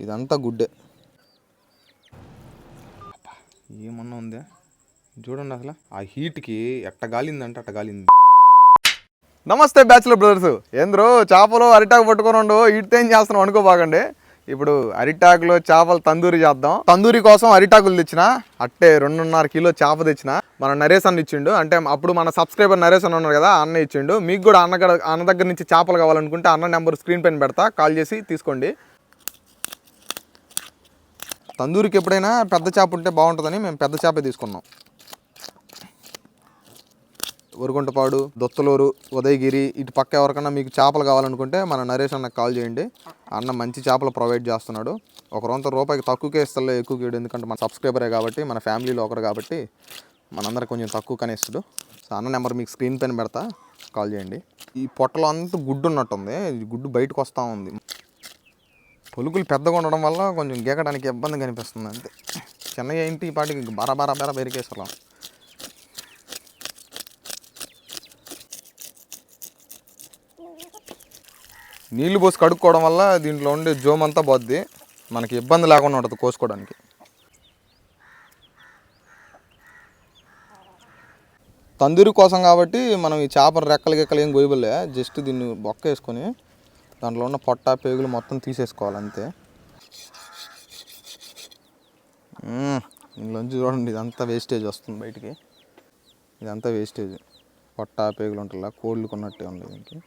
ఇదంతా గుడ్డే. ఏమన్నా ఉందా చూడండి, అసలు ఆ హీట్కి ఎట్ట గాలిందంటే అట్ట గాలింది. నమస్తే బ్యాచులర్ బ్రదర్స్. ఏంద్రో చేపలు అరిటాకు పట్టుకొని ఉండు ఈటితో ఏం చేస్తున్నాం అనుకోబాగండి. ఇప్పుడు అరిటాకులో చేపలు తందూరి చేద్దాం. తందూరి కోసం అరిటాకులు తెచ్చిన, అట్టే 2.5 కిలో చేప తెచ్చిన. మన నరేష్ అన్న ఇచ్చిండు, అంటే అప్పుడు మన సబ్స్క్రైబర్ నరేష్ అన్న ఉన్నారు కదా, అన్న ఇచ్చిండు. మీకు కూడా అన్న దగ్గర నుంచి చేపలు కావాలనుకుంటే అన్న నెంబర్ స్క్రీన్ పైన పెడతా, కాల్ చేసి తీసుకోండి. తందూరికి ఎప్పుడైనా పెద్ద చేప ఉంటే బాగుంటుందని మేము పెద్ద చేపే తీసుకున్నాం. ఒరుగుంటపాడు, దొత్తలూరు, ఉదయగిరి ఇటు పక్క ఎవరికన్నా మీకు చేపలు కావాలనుకుంటే మన నరేష్ అన్నకు కాల్ చేయండి. అన్న మంచి చేపలు ప్రొవైడ్ చేస్తున్నాడు. ఒక రూపాయికి తక్కువకే ఇస్తలే, ఎక్కువ గీడు. ఎందుకంటే మన సబ్స్క్రైబరే కాబట్టి, మన ఫ్యామిలీలో ఒకరు కాబట్టి మనందరికి కొంచెం తక్కువగానే ఇస్తాడు. సో అన్న నెంబర్ మీకు స్క్రీన్ పైన పెడతా, కాల్ చేయండి. ఈ పొట్టలో అంతా గుడ్డు ఉన్నట్టుంది, గుడ్డు బయటకు వస్తూ ఉంది. పొలుకులు పెద్దగా ఉండడం వల్ల కొంచెం గీకడానికి ఇబ్బంది కనిపిస్తుంది అంతే. చిన్నగా ఏంటి ఈ పాటికి బరా బెరికేసలం. నీళ్లు పోసి కడుక్కోవడం వల్ల దీంట్లో ఉండే జోమ్ అంతా పోద్ది, మనకి ఇబ్బంది లేకుండా ఉంటుంది కోసుకోవడానికి. తందూరి కోసం కాబట్టి మనం ఈ చేపల రెక్కలు ఏం గోయబలే, జస్ట్ దీన్ని బొక్క వేసుకొని దాంట్లో ఉన్న పొట్ట పేగులు మొత్తం తీసేసుకోవాలి అంతే. ఇందులోంచి చూడండి, ఇదంతా వేస్టేజ్ వస్తుంది బయటికి. ఇదంతా వేస్టేజ్, పొట్ట పేగులు ఉంటుందా, కోళ్ళు కొన్నట్టే ఉంది దీనికి.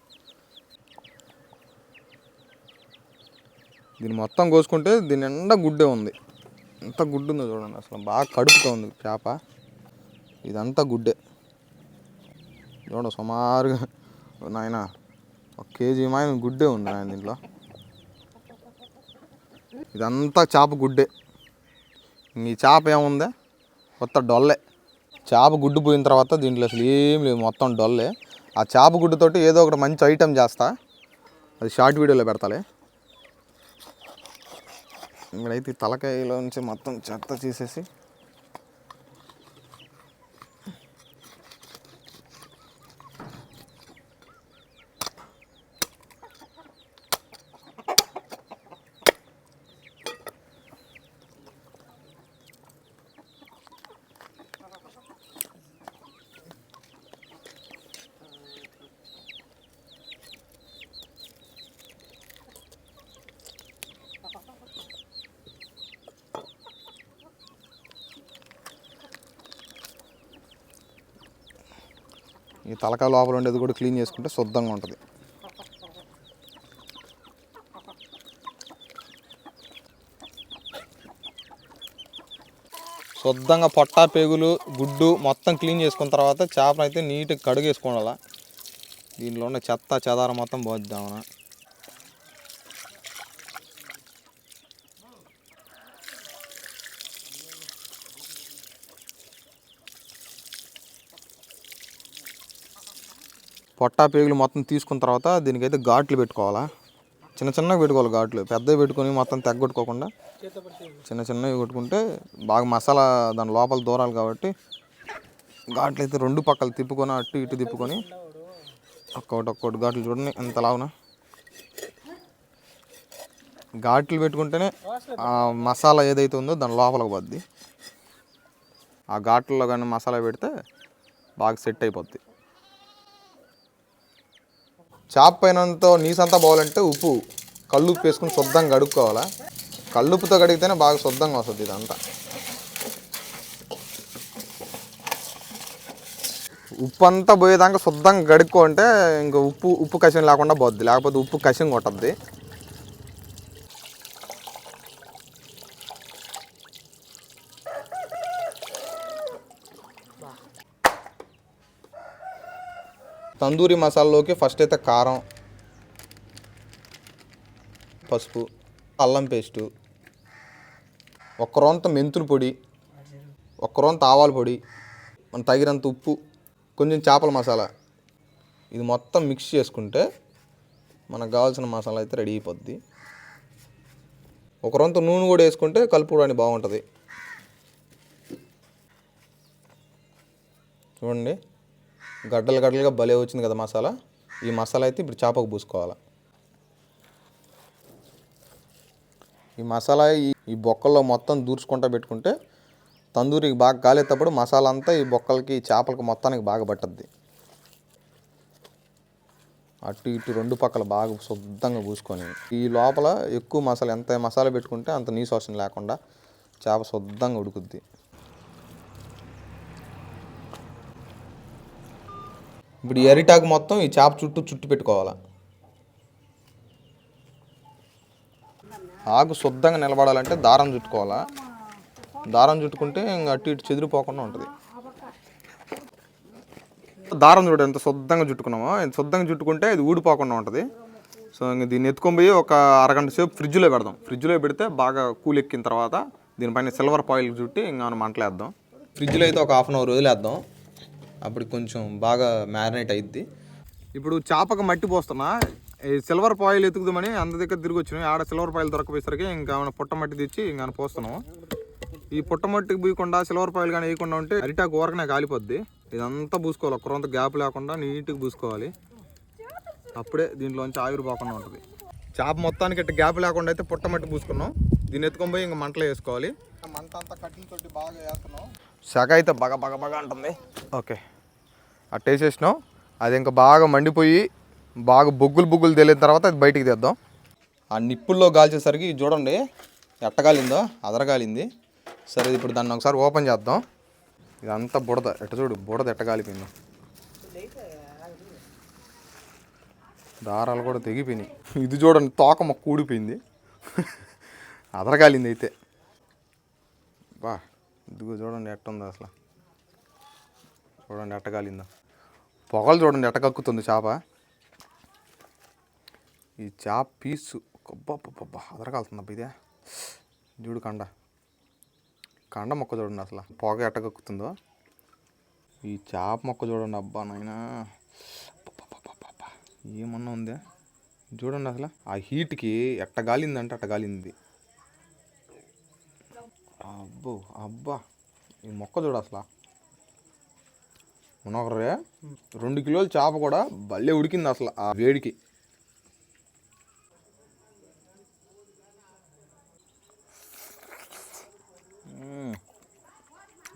దీన్ని మొత్తం కోసుకుంటే దీని నిండా గుడ్డే ఉంది. ఎంత గుడ్డు ఉందో చూడండి, అసలు బాగా కడుపుతో ఉంది చేప. ఇదంతా గుడ్డే చూడండి, సుమారుగా నాయన 1 కేజీ మాయన గుడ్డే ఉంది నాయన దీంట్లో. ఇదంతా చేప గుడ్డే. ఈ చేప ఏముందే, కొత్త డొల్లే. చేప గుడ్డు పోయిన తర్వాత దీంట్లో అసలు ఏం లేదు, మొత్తం డొల్లే. ఆ చేప గుడ్డుతోటి ఏదో ఒకటి మంచి ఐటెం చేస్తా, అది షార్ట్ వీడియోలో పెడతాలే. ఇక్కడైతే తలకాయలో నుంచి మొత్తం చెత్త తీసేసి ఈ తలకాయ లోపల ఉండేది కూడా క్లీన్ చేసుకుంటే శుద్ధంగా ఉంటుంది. శుద్ధంగా పొట్ట పేగులు గుడ్డు మొత్తం క్లీన్ చేసుకున్న తర్వాత చేపను అయితే నీట్గా కడుగేసుకోవాలా. దీనిలో ఉన్న చెత్త చెదారం మొత్తం పోద్దామన్నా. పొట్టా పేగులు మొత్తం తీసుకున్న తర్వాత దీనికైతే ఘాట్లు పెట్టుకోవాలా. చిన్నగా పెట్టుకోవాలి ఘాట్లు, పెద్దవి పెట్టుకొని మొత్తం తెగ్గొట్టుకోకుండా చిన్నవి కొట్టుకుంటే బాగా మసాలా దాని లోపల దూరాలి. కాబట్టి ఘాట్లు అయితే 2 పక్కలు తిప్పుకొని అటు ఇటు తిప్పుకొని ఒక్కొక్కటి ఘాట్లు చూడండి ఎంత లావునా. ఘాట్లు పెట్టుకుంటేనే ఆ మసాలా ఏదైతే ఉందో దాని లోపలికి పోద్ది. ఆ ఘాట్లలో కానీ మసాలా పెడితే బాగా సెట్ అయిపోద్ది. చేప పైనంతా నీసంతా పోవాలంటే ఉప్పు, కల్లుప్పు వేసుకుని శుద్ధంగా కడుక్కోవాలా. కల్లుప్పుతో కడిగితేనే బాగా శుద్ధంగా వస్తుంది ఇదంతా. ఉప్పు అంతా పోయేదాకా శుద్ధంగా కడుక్కోంటే ఇంకా ఉప్పు కషం లేకుండా పోద్ది, లేకపోతే ఉప్పు కషం కొట్టద్ది. తందూరి మసాలాలోకి ఫస్ట్ అయితే కారం, పసుపు, అల్లం పేస్టు, 1 రొంత మెంతుల పొడి, 1 రొంత ఆవాల పొడి, మన తగినంత ఉప్పు, కొంచెం చేపల మసాలా, ఇది మొత్తం మిక్స్ చేసుకుంటే మనకు కావాల్సిన మసాలా అయితే రెడీ అయిపోద్ది. 1 రొంత నూనె కూడా వేసుకుంటే కలుపుకోవడానికి బాగుంటుంది. చూడండి గడ్డలుగా భలే వచ్చింది కదా మసాలా. ఈ మసాలా అయితే ఇప్పుడు చేపకు పూసుకోవాలి. ఈ మసాలా ఈ బొక్కల్లో మొత్తం దూర్చుకుంటా పెట్టుకుంటే తందూరికి బాగా కాలేటప్పుడు మసాలా అంతా ఈ బొక్కలకి చేపలకి మొత్తానికి బాగా పట్టద్ది. అటు ఇటు రెండు పక్కల బాగా శుద్ధంగా పూసుకొని ఈ లోపల ఎక్కువ మసాలా ఎంత మసాలా పెట్టుకుంటే అంత నీసు వాసన లేకుండా చేప శుద్ధంగా ఉడుకుద్ది. ఇప్పుడు ఈ అరిటాకు మొత్తం ఈ చేప చుట్టూ పెట్టుకోవాలి. ఆకు శుద్ధంగా నిలబడాలంటే దారం చుట్టుకోవాలా. దారం చుట్టుకుంటే ఇంకా అటు ఇటు చెదిరిపోకుండా ఉంటుంది. దారం చూడ ఎంత శుద్ధంగా చుట్టుకున్నామో, ఎంత శుద్ధంగా చుట్టుకుంటే ఇది ఊడిపోకుండా ఉంటుంది. సో ఇంక దీన్ని ఎత్తుకొని పోయి ఒక అరగంట సేపు ఫ్రిడ్జ్లో పెడదాం. ఫ్రిడ్జ్లో పెడితే బాగా కూల్ ఎక్కిన తర్వాత దీనిపైన సిల్వర్ ఫాయిల్ చుట్టి ఇంకా మనం మంటలేద్దాం. ఫ్రిడ్జ్లో అయితే ఒక 1/2 అవర్ వదిలేద్దాం. అప్పుడు కొంచెం బాగా మ్యారినేట్ అయ్యిద్ది. ఇప్పుడు చేపకు మట్టి పోస్తున్నా. ఈ సిల్వర్ ఫాయిల్ ఎతుకుదామని అంత దగ్గర తిరిగి వచ్చినాయి. ఆడ సిల్వర్ ఫాయిల్ దొరకపోయేసరికి ఇంకా పుట్ట మట్టి తెచ్చి ఇంకా పోస్తున్నాము. ఈ పుట్టమట్టికి పూయకుండా సిల్వర్ ఫాయిల్ కానీ వేయకుండా ఉంటే అరిటాకు ఊరకనే కాలిపోద్ది. ఇదంతా పూసుకోవాలి, ఒక్కరంత గ్యాప్ లేకుండా నీట్గా పూసుకోవాలి. అప్పుడే దీంట్లోంచి ఆవిరి పోకుండా ఉంటుంది. చేప మొత్తానికి ఇట్లా గ్యాప్ లేకుండా అయితే పుట్టమట్టి పూసుకున్నాం. దీన్ని ఎత్తుకొని పోయి ఇంకా మంటలో వేసుకోవాలి. మంట అంతా కట్టెలతోటి బాగా వేస్తున్నాం. సెగ అయితే బాగా ఉంటుంది. ఓకే, అట్ట వేసేసినాం. అది ఇంకా బాగా మండిపోయి బాగా బొగ్గులు తెలియన తర్వాత అది బయటికి తెద్దాం. ఆ నిప్పుల్లో కాల్చేసరికి చూడండి ఎట్టగాలిందో, అదరగాలింది. సరే ఇప్పుడు దాన్ని ఒకసారి ఓపెన్ చేద్దాం. ఇదంతా బుడద, ఎట్ట చూడు బుడద ఎట్టగాలిపోయింది. దారాలు కూడా తెగిపోయినాయి. ఇది చూడండి తోక మొక్క ఊడిపోయింది. అదరగాలింది అయితే. బా ఇదిగో చూడండి ఎట్టుందో అసలు. చూడండి ఎట్టగాలిందో. పొగలు చూడండి ఎట్టకక్కుతుంది చేప. ఈ చేప పీసు గొప్ప అదరగాలుతుందబ్బా ఇదే. చూడు కండ మొక్క చూడండి అసలు పొగ ఎట్టగక్కుతుందో. ఈ చేప మొక్క చూడండి అబ్బా నాయనా, ఏమన్నా ఉందే చూడండి అసలు. ఆ హీట్కి ఎట్టగాలిందంటే అట్టగాలింది. అబ్బా ఈ మొక్క చూడు అసలు. మనొకరే 2 కిలోల చేప కూడా భలే ఉడికింది అసలు ఆ వేడికి.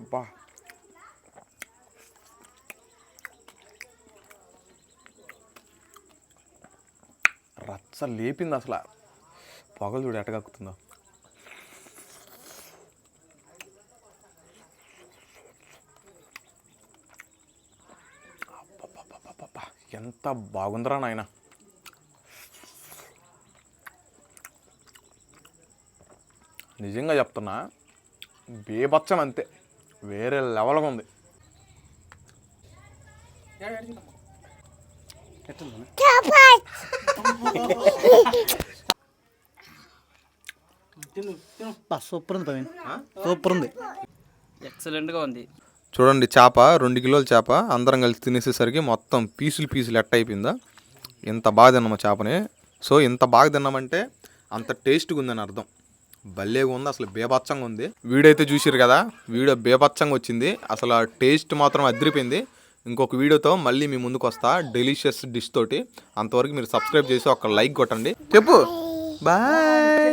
అబ్బా రచ్చ లేపింది అసలు. పొగలు చూడు ఎట్టగక్కుతుందో. ఎంత బాగుందిరా నాయన. నిజంగా చెప్తున్నా, బేబచ్చం అంతే, వేరే లెవెల్గా ఉంది. సూపర్ ఉంది, సూపర్ ఉంది, ఎక్సలెంట్గా ఉంది. చూడండి చేప 2 కిలోల చేప అందరం కలిసి తినేసేసరికి మొత్తం పీసులు ఎట్ట అయిపోయిందా. ఎంత బాగా తిన్నామో చేపని. సో ఇంత బాగా తిన్నామంటే అంత టేస్ట్గా ఉందని అర్థం. భలేగా ఉంది అసలు, బేబచ్చంగా ఉంది. వీడియో అయితే చూసిరు కదా, వీడియో బేబచ్చంగా వచ్చింది అసలు. టేస్ట్ మాత్రం అదిరిపోయింది. ఇంకొక వీడియోతో మళ్ళీ మీ ముందుకు వస్తా డెలిషియస్ డిష్ తోటి. అంతవరకు మీరు సబ్స్క్రైబ్ చేసి ఒక లైక్ కొట్టండి. చెప్పు బాయ్.